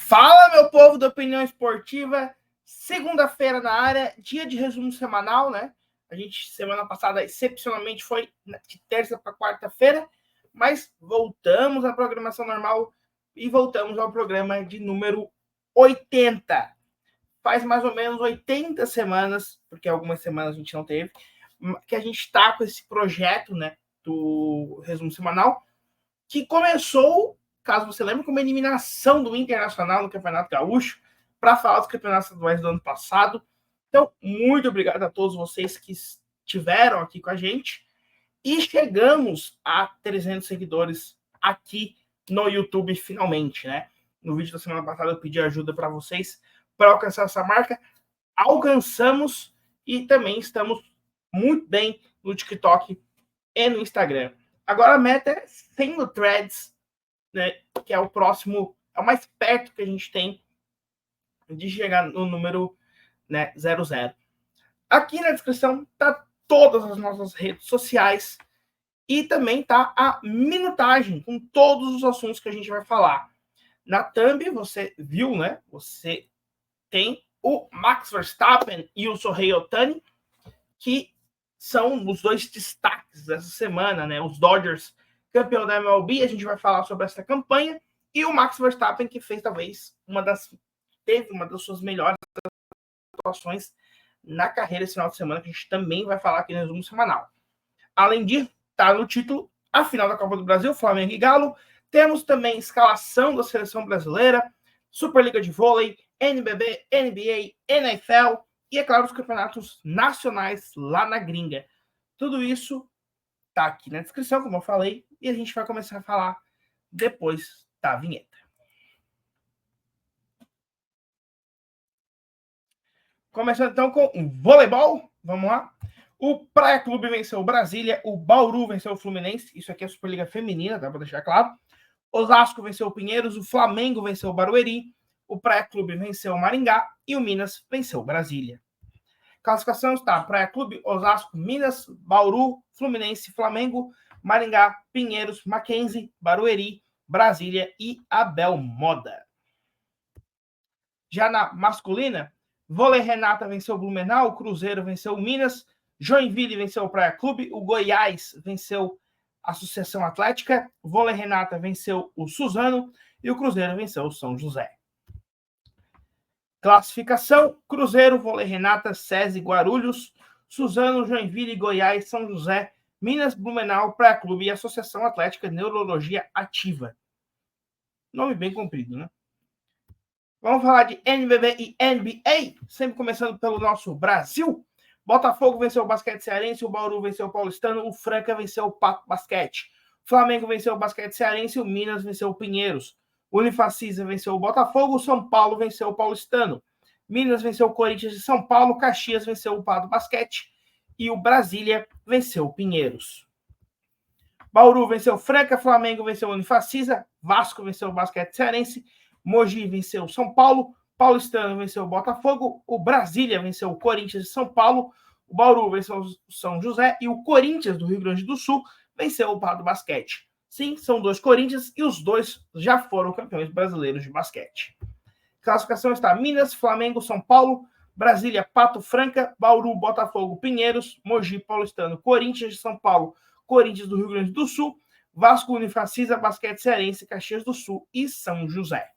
Fala, meu povo da Opinião Esportiva, segunda-feira na área, dia de resumo semanal, né? A gente, semana passada, excepcionalmente, foi de terça para quarta-feira, mas voltamos à programação normal e voltamos ao programa de número 80. Faz mais ou menos 80 semanas, porque algumas semanas a gente não teve, que a gente está com esse projeto, né, do resumo semanal, que começou, caso você lembre, com uma eliminação do Internacional no Campeonato Gaúcho, para falar dos campeonatos estaduais do ano passado. Então, muito obrigado a todos vocês que estiveram aqui com a gente. E chegamos a 300 seguidores aqui no YouTube, finalmente, né? No vídeo da semana passada eu pedi ajuda para vocês para alcançar essa marca. Alcançamos e também estamos muito bem no TikTok e no Instagram. Agora a meta é 100 no Threads, né, que é o próximo, é o mais perto que a gente tem de chegar no número, né, 00. Aqui na descrição tá todas as nossas redes sociais e também tá a minutagem com todos os assuntos que a gente vai falar. Na thumb, você viu, né? Você tem o Max Verstappen e o Shohei Ohtani, que são os dois destaques dessa semana, né? Os Dodgers, campeão da MLB, a gente vai falar sobre essa campanha, e o Max Verstappen, que fez talvez teve uma das suas melhores atuações na carreira esse final de semana, que a gente também vai falar aqui no resumo semanal. Além disso, tá no título a final da Copa do Brasil, Flamengo e Galo. Temos também escalação da seleção brasileira, Superliga de Vôlei, NBB, NBA, NFL e, é claro, os campeonatos nacionais lá na gringa. Tudo isso tá aqui na descrição, como eu falei, e a gente vai começar a falar depois da vinheta. Começando então com o voleibol, vamos lá. O Praia Clube venceu o Brasília, o Bauru venceu o Fluminense, isso aqui é a Superliga Feminina, dá para deixar claro. Osasco venceu o Pinheiros, o Flamengo venceu o Barueri, o Praia Clube venceu o Maringá e o Minas venceu o Brasília. Classificação está: Praia Clube, Osasco, Minas, Bauru, Fluminense, Flamengo, Maringá, Pinheiros, Mackenzie, Barueri, Brasília e Abel Moda. Já na masculina, Vôlei Renata venceu o Blumenau, o Cruzeiro venceu o Minas, Joinville venceu o Praia Clube, o Goiás venceu a Associação Atlética, o Vôlei Renata venceu o Suzano e o Cruzeiro venceu o São José. Classificação: Cruzeiro, Vôlei Renata, SESI, Guarulhos, Suzano, Joinville, Goiás, São José, Minas, Blumenau, Praia Clube e Associação Atlética Neurologia Ativa. Nome bem comprido, né? Vamos falar de NBB e NBA, sempre começando pelo nosso Brasil. Botafogo venceu o Basquete Cearense, o Bauru venceu o Paulistano, o Franca venceu o Pato Basquete. Flamengo venceu o Basquete Cearense, o Minas venceu o Pinheiros. O Unifacisa venceu o Botafogo, o São Paulo venceu o Paulistano. Minas venceu o Corinthians de São Paulo, Caxias venceu o Pato Basquete e o Brasília venceu o Pinheiros. Bauru venceu o Franca, Flamengo venceu o Unifacisa, Vasco venceu o Basquete Cearense, Mogi venceu o São Paulo, Paulistano venceu o Botafogo, o Brasília venceu o Corinthians de São Paulo, o Bauru venceu o São José e o Corinthians do Rio Grande do Sul venceu o Pato Basquete. Sim, são dois Corinthians e os dois já foram campeões brasileiros de basquete. Classificação está: Minas, Flamengo, São Paulo, Brasília, Pato, Franca, Bauru, Botafogo, Pinheiros, Mogi, Paulistano, Corinthians de São Paulo, Corinthians do Rio Grande do Sul, Vasco, Unifacisa, Basquete Cearense, Caxias do Sul e São José.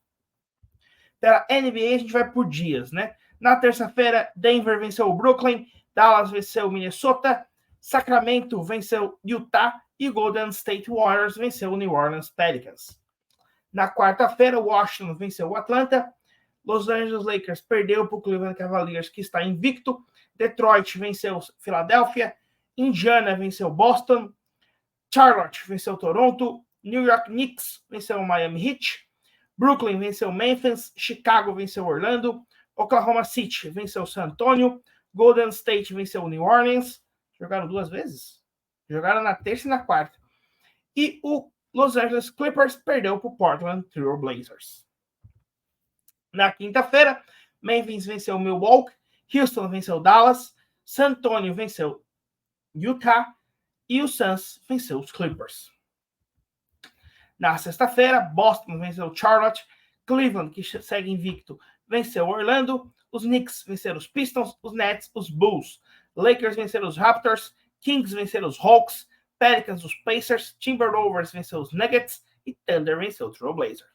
Pela NBA, a gente vai por dias, né? Na terça-feira, Denver venceu o Brooklyn, Dallas venceu o Minnesota, Sacramento venceu Utah e Golden State Warriors venceu o New Orleans Pelicans. Na quarta-feira, Washington venceu o Atlanta, Los Angeles Lakers perdeu para o Cleveland Cavaliers, que está invicto, Detroit venceu Filadélfia, Indiana venceu Boston, Charlotte venceu Toronto, New York Knicks venceu o Miami Heat, Brooklyn venceu Memphis, Chicago venceu Orlando, Oklahoma City venceu San Antonio, Golden State venceu New Orleans. Jogaram duas vezes? Jogaram na terça e na quarta. E o Los Angeles Clippers perdeu para o Portland Trail Blazers. Na quinta-feira, Memphis venceu Milwaukee, Houston venceu Dallas, San Antonio venceu Utah e o Suns venceu os Clippers. Na sexta-feira, Boston venceu Charlotte, Cleveland, que segue invicto, venceu Orlando. Os Knicks venceram os Pistons, os Nets, os Bulls. Lakers venceram os Raptors. Kings venceram os Hawks. Pelicans, os Pacers. Timberwolves venceu os Nuggets. E Thunder venceu o Trailblazers.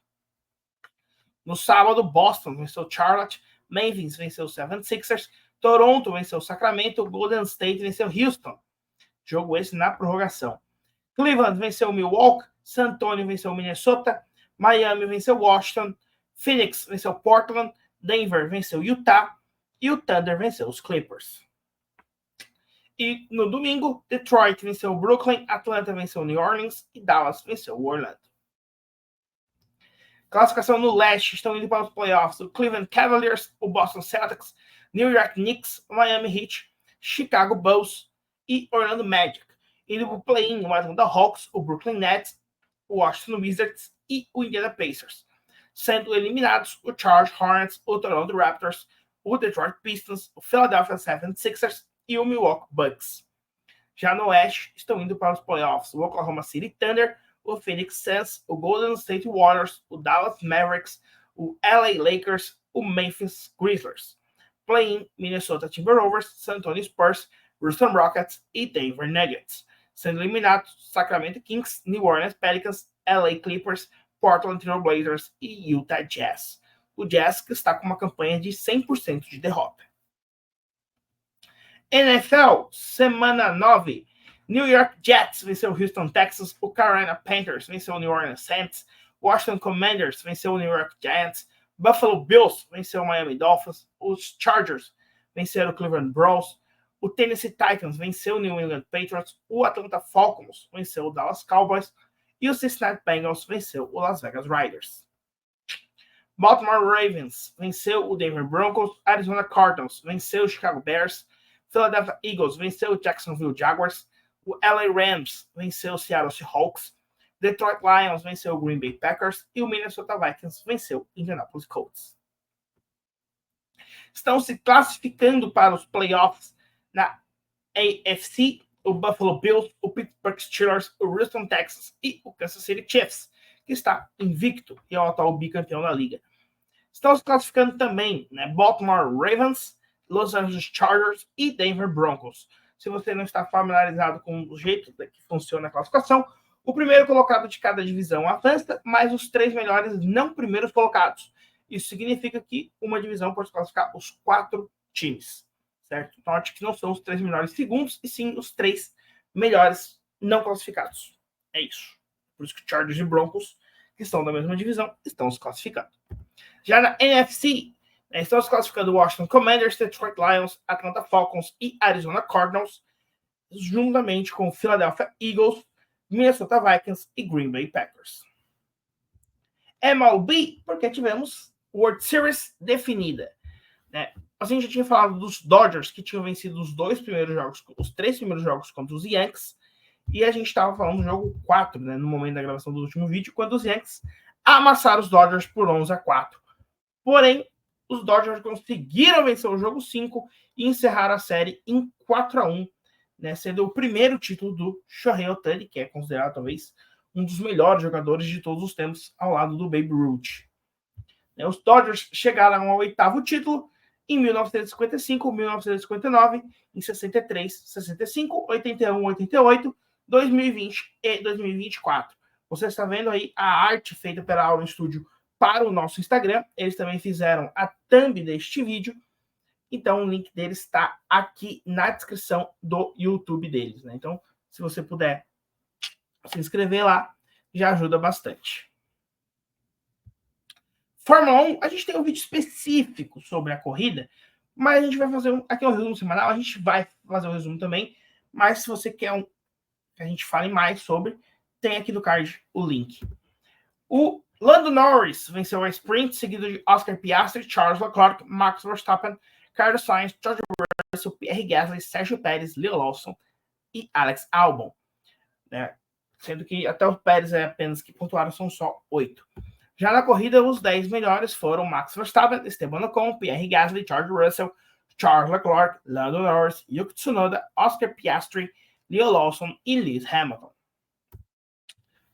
No sábado, Boston venceu Charlotte. Memphis venceu o 76ers. Toronto venceu o Sacramento. Golden State venceu Houston. Jogo esse na prorrogação. Cleveland venceu o Milwaukee. San Antonio venceu o Minnesota. Miami venceu Washington. Phoenix venceu Portland. Denver venceu Utah. E o Thunder venceu os Clippers. E no domingo, Detroit venceu o Brooklyn. Atlanta venceu o New Orleans. E Dallas venceu o Orlando. Classificação no leste estão indo para os playoffs o Cleveland Cavaliers, o Boston Celtics, New York Knicks, Miami Heat, Chicago Bulls e Orlando Magic. Indo para o play-in o Atlanta Hawks, o Brooklyn Nets, o Washington Wizards e o Indiana Pacers. Sendo eliminados o Charlotte Hornets, o Toronto Raptors, o Detroit Pistons, o Philadelphia 76ers e o Milwaukee Bucks. Já no oeste estão indo para os playoffs o Oklahoma City Thunder, o Phoenix Suns, o Golden State Warriors, o Dallas Mavericks, o LA Lakers, o Memphis Grizzlies. Play-in Minnesota Timberwolves, San Antonio Spurs, Houston Rockets e Denver Nuggets. Sendo eliminados Sacramento Kings, New Orleans Pelicans, LA Clippers, Portland Trail Blazers e Utah Jazz. O Jazz que está com uma campanha de 100% de derrota. NFL, semana 9. New York Jets venceu o Houston Texans, o Carolina Panthers venceu o New Orleans Saints, Washington Commanders venceu o New York Giants, Buffalo Bills venceu o Miami Dolphins, os Chargers venceram o Cleveland Browns, o Tennessee Titans venceu o New England Patriots, o Atlanta Falcons venceu o Dallas Cowboys e o Cincinnati Bengals venceu o Las Vegas Raiders. Baltimore Ravens venceu o Denver Broncos, Arizona Cardinals venceu o Chicago Bears, Philadelphia Eagles venceu o Jacksonville Jaguars, o LA Rams venceu o Seattle Seahawks, Detroit Lions venceu o Green Bay Packers e o Minnesota Vikings venceu o Indianapolis Colts. Estão se classificando para os playoffs na AFC o Buffalo Bills, o Pittsburgh Steelers, o Houston Texans e o Kansas City Chiefs, que está invicto e é o atual bicampeão da liga. Estão se classificando também Baltimore Ravens, Los Angeles Chargers e Denver Broncos. Se você não está familiarizado com o jeito que funciona a classificação, o primeiro colocado de cada divisão avança, mas os 3 melhores não primeiros colocados. Isso significa que uma divisão pode classificar os 4 times, certo? Então, acho que não são os 3 melhores segundos, e sim os 3 melhores não classificados. É isso. Por isso que Chargers e Broncos, que estão da mesma divisão, estão se classificando. Já na NFC, estão se classificando Washington Commanders, Detroit Lions, Atlanta Falcons e Arizona Cardinals, juntamente com Philadelphia Eagles, Minnesota Vikings e Green Bay Packers. MLB, porque tivemos World Series definida. A gente já tinha falado dos Dodgers, que tinham vencido os 3 primeiros jogos contra os Yankees, e a gente estava falando do jogo 4, no momento da gravação do último vídeo, quando os Yankees amassaram os Dodgers por 11-4. Porém, os Dodgers conseguiram vencer o jogo 5 e encerrar a série em 4-1, sendo o primeiro título do Shohei Ohtani, que é considerado talvez um dos melhores jogadores de todos os tempos, ao lado do Babe Ruth. Os Dodgers chegaram ao 8º título em 1955, 1959, em 63, 65, 81, 88, 2020 e 2024. Você está vendo aí a arte feita pela Aura Studio para o nosso Instagram. Eles também fizeram a thumb deste vídeo. Então, o link deles está aqui na descrição do YouTube deles. Então, se você puder se inscrever lá, já ajuda bastante. Fórmula 1, a gente tem um vídeo específico sobre a corrida, mas a gente vai fazer aqui um resumo semanal. A gente vai fazer um resumo também, mas se você quer que a gente fale mais sobre, tem aqui no card o link. O Lando Norris venceu a sprint, seguido de Oscar Piastri, Charles Leclerc, Max Verstappen, Carlos Sainz, George Russell, Pierre Gasly, Sérgio Pérez, Leo Lawson e Alex Albon. Sendo que até os Pérez apenas que pontuaram são só 8. Já na corrida, os 10 melhores foram Max Verstappen, Esteban Ocon, Pierre Gasly, George Russell, Charles Leclerc, Lando Norris, Yuki Tsunoda, Oscar Piastri, Leo Lawson e Lewis Hamilton.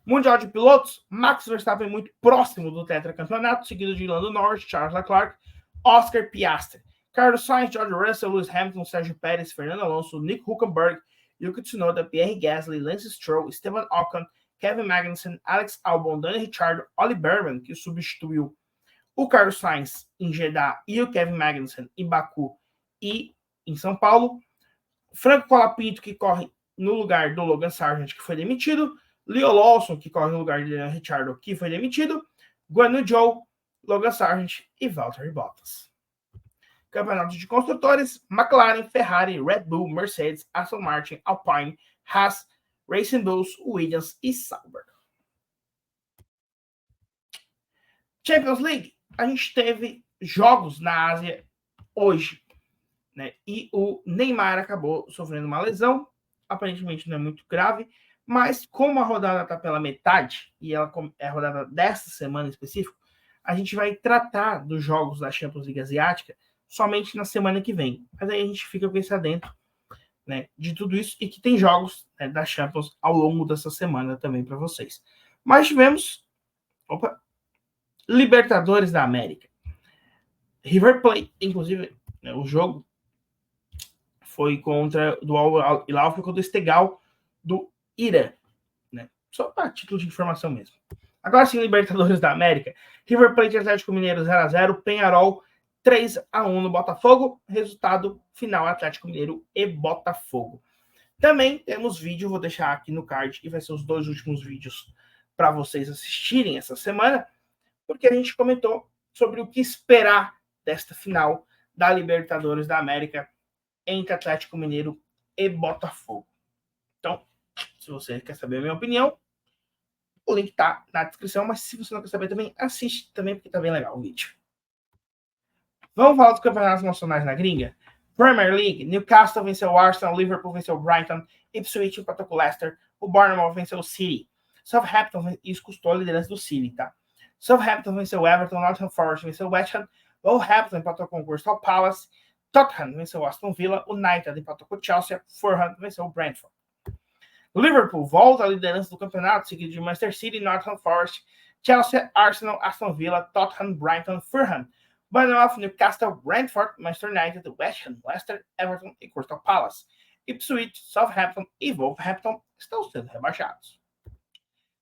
Mundial de pilotos, Max Verstappen muito próximo do tetracampeonato, seguido de Lando Norris, Charles Leclerc, Oscar Piastri. Carlos Sainz, George Russell, Lewis Hamilton, Sérgio Pérez, Fernando Alonso, Nick Hülkenberg, Yuki Tsunoda, Pierre Gasly, Lance Stroll, Esteban Ocon, Kevin Magnussen, Alex Albon, Daniel Ricciardo, Oli Berman, que substituiu o Carlos Sainz em Jeddah e o Kevin Magnussen em Baku e em São Paulo. Franco Colapinto, que corre no lugar do Logan Sargent, que foi demitido. Leo Lawson, que corre no lugar de Daniel Ricciardo, que foi demitido. Guan Yu Zhou, Logan Sargent e Valtteri Bottas. Campeonato de construtores, McLaren, Ferrari, Red Bull, Mercedes, Aston Martin, Alpine, Haas, Racing Bulls, Williams e Sauber. Champions League, a gente teve jogos na Ásia hoje, né? E o Neymar acabou sofrendo uma lesão, aparentemente não é muito grave, mas como a rodada está pela metade, e ela é a rodada desta semana em específico, a gente vai tratar dos jogos da Champions League Asiática somente na semana que vem. Mas aí a gente fica com esse adentro, né, de tudo isso, e que tem jogos, né, da Champions ao longo dessa semana também para vocês. Mas tivemos Libertadores da América. River Plate, inclusive, né, o jogo foi contra do Al Hilal, foi contra o Esteghlal do Irã, né? Só para título de informação mesmo. Agora sim, Libertadores da América. River Plate e Atlético Mineiro 0x0, Penharol 3x1 no Botafogo. Resultado final, Atlético Mineiro e Botafogo. Também temos vídeo, vou deixar aqui no card, e vai ser os 2 últimos vídeos para vocês assistirem essa semana, porque a gente comentou sobre o que esperar desta final da Libertadores da América entre Atlético Mineiro e Botafogo. Então, se você quer saber a minha opinião, o link tá na descrição, mas se você não quer saber também, assiste também, porque tá bem legal o vídeo. Vamos falar dos campeonatos nacionais na gringa? Premier League, Newcastle venceu o Arsenal, Liverpool venceu o Brighton, Ipswich empatou com o Leicester, o Bournemouth venceu o City, Southampton, isso custou a liderança do City, tá? Southampton venceu o Everton, Nottingham Forest venceu o West Ham, Wolverhampton empatou com o Crystal Palace, Tottenham venceu o Aston Villa, o United empatou com o Chelsea, Fulham venceu o Brentford. Liverpool volta à liderança do campeonato, seguido de Manchester City, Nottingham Forest, Chelsea, Arsenal, Aston Villa, Tottenham, Brighton, Fulham, Bournemouth, Newcastle, Brentford, Manchester United, West Ham, Leicester, Everton e Crystal Palace. Ipswich, Southampton e Wolverhampton estão sendo rebaixados.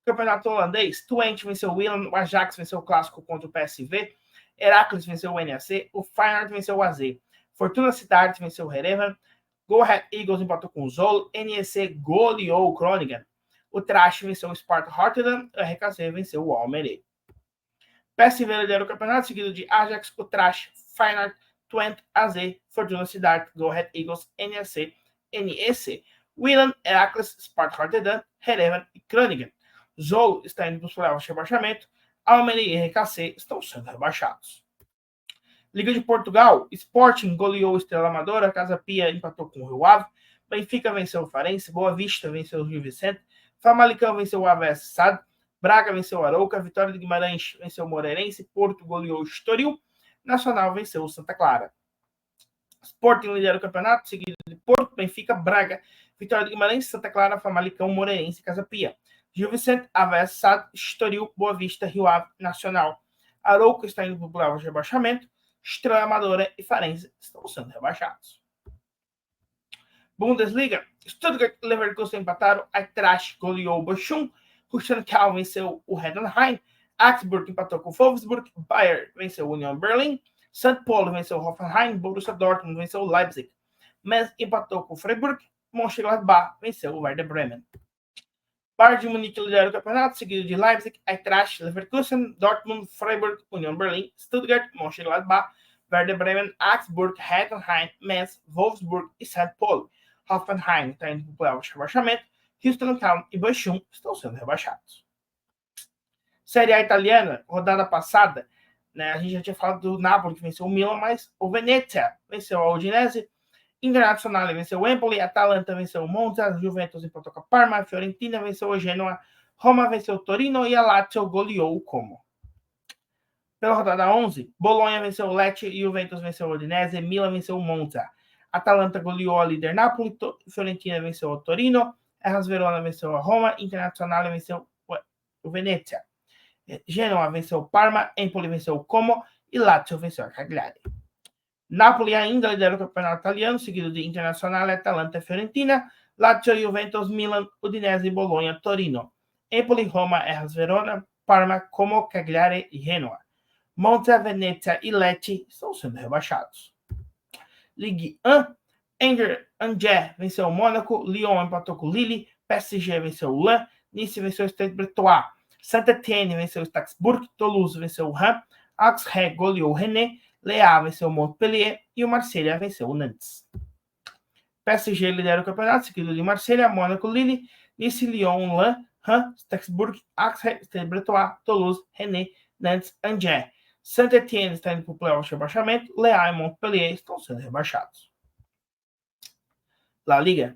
Campeonato holandês, Twente venceu o Willem, o Ajax venceu o clássico contra o PSV, Heracles venceu o NAC, o Feyenoord venceu o AZ, Fortuna Sittard venceu o Herenveen, Go Ahead Eagles empatou com o Zol, NEC goleou o Groningen, o Trash venceu o Sparta Rotterdam, o RKC venceu o Almere. PSV lidera o campeonato, seguido de Ajax, o Trash, Feyenoord, Twente, AZ, Fortuna Sittard, Go Ahead Eagles, NEC, Willem, Heracles, Sparta Rotterdam, Herenveen e Groningen. Zol está indo para os playoffs de rebaixamento, Almere e RKC estão sendo rebaixados. Liga de Portugal, Sporting goleou o Estrela Amadora, Casa Pia empatou com o Rio Ave, Benfica venceu o Farense, Boa Vista venceu o Rio Vicente, Famalicão venceu o AVS SAD, Braga venceu o Arouca, Vitória de Guimarães venceu o Moreirense, Porto goleou o Estoril, Nacional venceu o Santa Clara. Sporting lidera o campeonato, seguido de Porto, Benfica, Braga, Vitória de Guimarães, Santa Clara, Famalicão, Moreirense e Casa Pia. Rio Vicente, AVS SAD, Estoril, Boa Vista, Rio Ave, Nacional. Arouca está indo para o playoff de rebaixamento, Estrela Amadora e Farense estão sendo rebaixados. Bundesliga, Stuttgart e Leverkusen empataram, Eintracht goleou o Bochum, Russian Cal venceu o Heidenheim, Augsburg empatou com o Wolfsburg, Bayer venceu o Union Berlin, St. Paulo venceu o Hoffenheim, Borussia Dortmund venceu o Leipzig, Mainz empatou com o Freiburg, Mönchengladbach venceu o Werder Bremen. Bayern de Munique lidera o campeonato, seguido de Leipzig, Eintracht, Leverkusen, Dortmund, Freiburg, Union Berlin, Stuttgart, Mönchengladbach, Werder Bremen, Augsburg, Heidenheim, Mainz, Wolfsburg e St. Paulo. Hoffenheim está indo para o playoff de rebaixamento, Houston Town e Bochum estão sendo rebaixados. Série A italiana, rodada passada, né, a gente já tinha falado do Napoli que venceu o Milan, mas o Venezia venceu a Udinese, Internazionale venceu o Empoli, Atalanta venceu o Monza, Juventus empatou com a Parma, Fiorentina venceu o Genoa, Roma venceu o Torino e a Lazio goleou o Como. Pela rodada 11, Bolonha venceu o Lecce, Juventus venceu o Udinese, Milan venceu o Monza, Atalanta goleou a líder Napoli, Fiorentina venceu o Torino, Hellas Verona venceu a Roma, Internazionale venceu o o Venezia. Genoa venceu o Parma, Empoli venceu o Como e Lazio venceu a Cagliari. Napoli ainda lidera o campeonato italiano, seguido de Internazionale, Atalanta e Fiorentina, Lazio, Juventus, Milan, Udinese, Bologna, Torino. Empoli, Roma, Hellas Verona, Parma, Como, Cagliari e Genoa. Monza, Venezia e Lecce estão sendo rebaixados. Ligue 1, Angers venceu o Mônaco, Lyon empatou com o Lille, PSG venceu o Lens, Nice venceu o Stade Bretois, Saint-Étienne venceu o Strasbourg, Toulouse venceu o Reims, Auxerre goleou o Rennes, Le Havre venceu o Montpellier e o Marseille venceu o Nantes. PSG lidera o campeonato, seguido de Marseille, Mônaco, Lille, Nice, Lyon, Lens, Reims, Strasbourg, Auxerre, Stade Bretois, Toulouse, Rennes, Nantes, Angers. Saint-Étienne está indo para o playoff de rebaixamento, Le Havre e Montpellier estão sendo rebaixados. La Liga.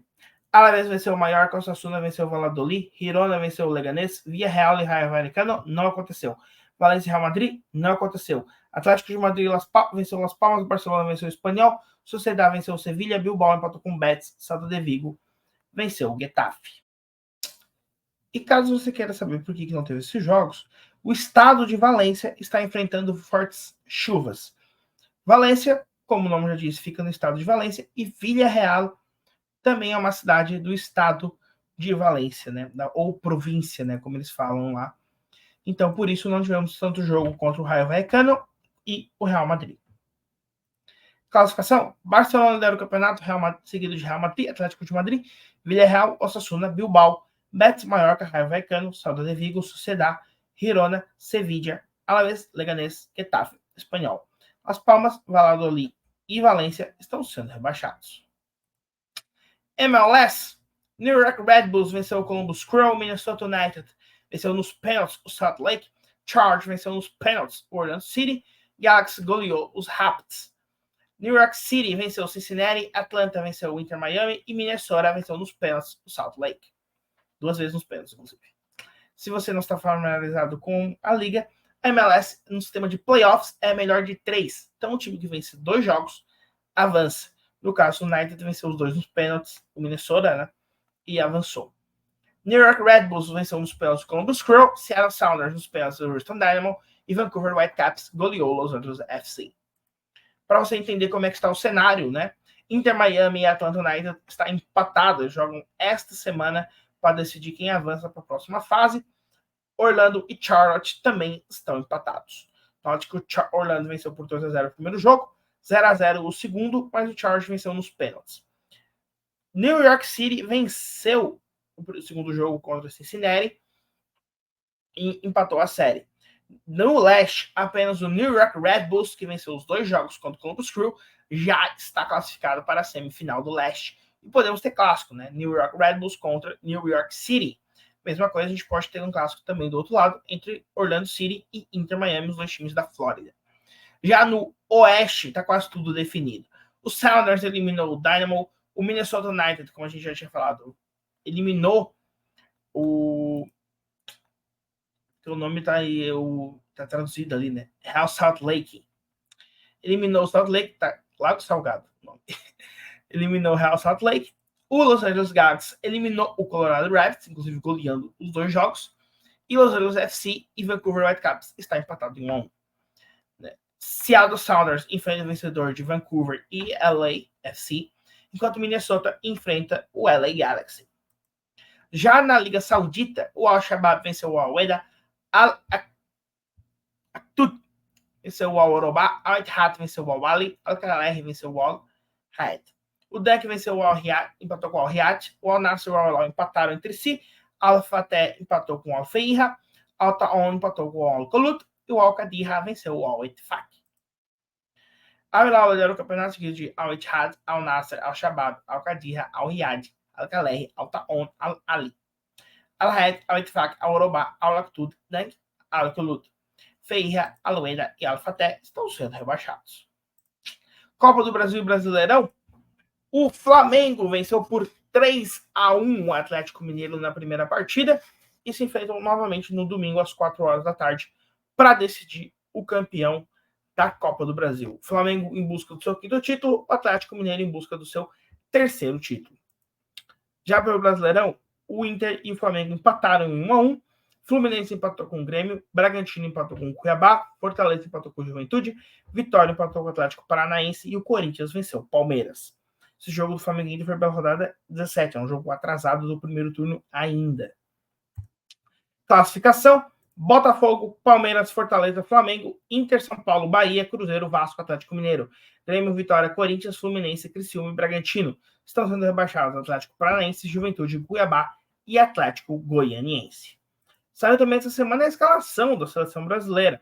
Alavés venceu o Mallorca, Osasuna venceu o Valladolid, Girona venceu o Leganés, Villarreal e Rayo Vallecano, não aconteceu. Valência e Real Madrid, não aconteceu. Atlético de Madrid venceu Las Palmas, Barcelona venceu o Espanhol, Sociedad venceu o Sevilha, Bilbao empatou com o Betis, Celta de Vigo venceu o Getafe. E caso você queira saber por que não teve esses jogos, o estado de Valência está enfrentando fortes chuvas. Valência, como o nome já diz, fica no estado de Valência, e Villarreal também é uma cidade do estado de Valência, né? Ou província, né? Como eles falam lá. Então, por isso, não tivemos tanto jogo contra o Rayo Vallecano e o Real Madrid. Classificação: Barcelona lidera o campeonato, seguido de Real Madrid, Atlético de Madrid, Villarreal, Osasuna, Bilbao, Betis, Mallorca, Rayo Vallecano, Celta de Vigo, Sociedad, Girona, Sevilla, Alavés, Leganés, Getafe, Espanhol. Las Palmas, Valladolid e Valência estão sendo rebaixados. MLS, New York Red Bulls venceu o Columbus Crew, Minnesota United venceu nos pênaltis o Salt Lake, Charge venceu nos pênaltis o Orlando City, Galaxy goleou os Rapids. New York City venceu o Cincinnati, Atlanta venceu o Inter Miami e Minnesota venceu nos pênaltis o Salt Lake. 2 vezes nos pênaltis, inclusive. Se você não está familiarizado com a liga, a MLS no sistema de playoffs é melhor de 3. Então o time que vence 2 jogos avança. No caso, o United venceu os 2 nos pênaltis, o Minnesota, né? E avançou. New York Red Bulls venceu nos pênaltis o Columbus Crew, Seattle Sounders nos pênaltis o Houston Dynamo e Vancouver Whitecaps goleou Los Angeles FC. Para você entender como é que está o cenário, né? Inter Miami e Atlanta United estão empatados, jogam esta semana para decidir quem avança para a próxima fase. Orlando e Charlotte também estão empatados. Note que o Orlando venceu por 2-0 o primeiro jogo, 0-0 o segundo, mas o Chargers venceu nos pênaltis. New York City venceu o segundo jogo contra o Cincinnati e empatou a série. No leste, apenas o New York Red Bulls, que venceu os 2 jogos contra o Columbus Crew, já está classificado para a semifinal do leste. E podemos ter clássico, né? New York Red Bulls contra New York City. Mesma coisa, a gente pode ter um clássico também do outro lado, entre Orlando City e Inter Miami, os 2 times da Flórida. Já no oeste, está quase tudo definido. O Sounders eliminou o Dynamo, o Minnesota United, como a gente já tinha falado, eliminou o... O nome tá aí, tá traduzido ali, né? Real Salt Lake. Eliminou o Salt Lake, tá Lago Salgado. Eliminou o Real Salt Lake. O Los Angeles Galaxy eliminou o Colorado Rapids, inclusive goleando os 2 jogos. E Los Angeles FC e Vancouver Whitecaps está empatado em 1-1. Seattle Sounders enfrenta o vencedor de Vancouver e LA FC, enquanto Minnesota enfrenta o LA Galaxy. Já na Liga Saudita, o Al-Shabaab venceu o Al-Weda, Al-Aktut venceu o Al-Orobá, Al-Ittihad venceu o Al-Wali, Al-Kalaher venceu o Al-Hayat. O Dec venceu o Al-Riyad, empatou com o Al-Riyad, o Al-Nassr e o Al-Hilal empataram entre si, Al-Fateh empatou com o Al-Feira, Al-Ta'on empatou com o Al-Kulut e o Al-Qadira venceu o Al-Ittifaq. Al-Hilal liderou o campeonato seguido de Al-Ittihad, Al-Nassr, Al-Shabaab, Al-Qadira, Al-Riyad, Al-Kalaher, Al-Ta'on, Al-Ali. Al-Hayat, Al-Ittifaq, Al-Orobá, Al-Aktut, Dec, Al-Kulut, Feira, Al-Weda e Al-Fateh estão sendo rebaixados. Copa do Brasil e Brasileirão. O Flamengo venceu por 3-1 o Atlético Mineiro na primeira partida e se enfrentam novamente no domingo às 4 horas da tarde para decidir o campeão da Copa do Brasil. O Flamengo em busca do seu 5º título, o Atlético Mineiro em busca do seu 3º título. Já pelo Brasileirão, o Inter e o Flamengo empataram em 1-1, Fluminense empatou com o Grêmio, Bragantino empatou com o Cuiabá, Fortaleza empatou com o Juventude, Vitória empatou com o Atlético Paranaense e o Corinthians venceu o Palmeiras. Esse jogo do Flamengo foi pela rodada 17, é um jogo atrasado do primeiro turno ainda. Classificação: Botafogo, Palmeiras, Fortaleza, Flamengo, Inter, São Paulo, Bahia, Cruzeiro, Vasco, Atlético Mineiro, Grêmio, Vitória, Corinthians, Fluminense, Criciúma e Bragantino. Estão sendo rebaixados Atlético Paranaense, Juventude, Cuiabá e Atlético Goianiense. Saiu também essa semana a escalação da seleção brasileira.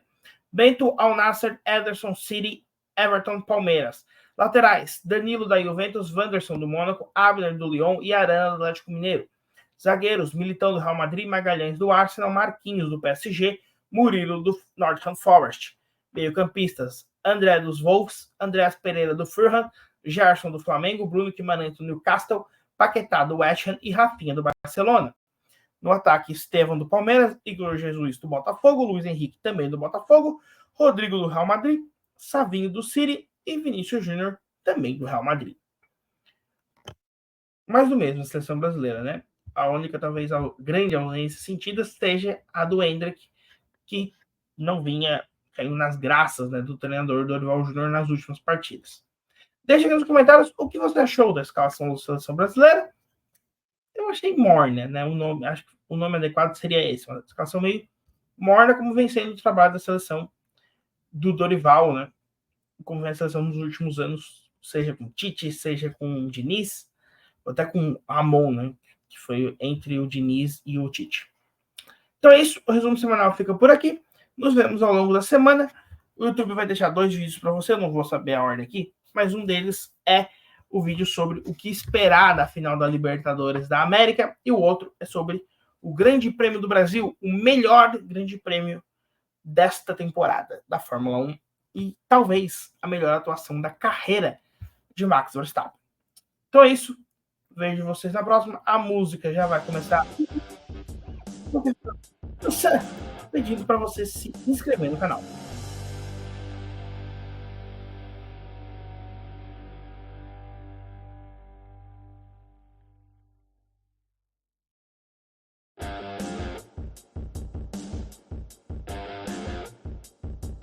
Bento, Al Nassr, Ederson, City, Everton, Palmeiras. Laterais: Danilo da Juventus, Wanderson do Mônaco, Abner do Lyon e Arana do Atlético Mineiro. Zagueiros: Militão do Real Madrid, Magalhães do Arsenal, Marquinhos do PSG, Murilo do Nottingham Forest. Meio-campistas: André dos Wolves, Andreas Pereira do Fulham, Gerson do Flamengo, Bruno Guimarães do Newcastle, Paquetá do West Ham e Rafinha do Barcelona. No ataque, Estevão do Palmeiras, Igor Jesus do Botafogo, Luiz Henrique também do Botafogo, Rodrigo do Real Madrid, Savinho do City e Vinícius Júnior também do Real Madrid. Mais do mesmo, a seleção brasileira, né? A única, talvez, a grande ausência sentida seja a do Endrick, que não vinha caindo nas graças, né, do treinador Dorival Júnior nas últimas partidas. Deixa aqui nos comentários o que você achou da escalação da seleção brasileira. Eu achei morna, né? Acho que o nome adequado seria esse, uma escalação meio morna, como vem sendo o trabalho da seleção do Dorival, né? Como vem a seleção nos últimos anos, seja com Tite, seja com o Diniz, ou até com o Ramon, né? Que foi entre o Diniz e o Tite. Então é isso, o resumo semanal fica por aqui. Nos vemos ao longo da semana. O YouTube vai deixar 2 vídeos para você, eu não vou saber a ordem aqui, mas um deles é o vídeo sobre o que esperar da final da Libertadores da América e o outro é sobre o Grande Prêmio do Brasil, o melhor Grande Prêmio desta temporada da Fórmula 1 e talvez a melhor atuação da carreira de Max Verstappen. Então é isso, vejo vocês na próxima. A música já vai começar. Pedindo para você se inscrever no canal.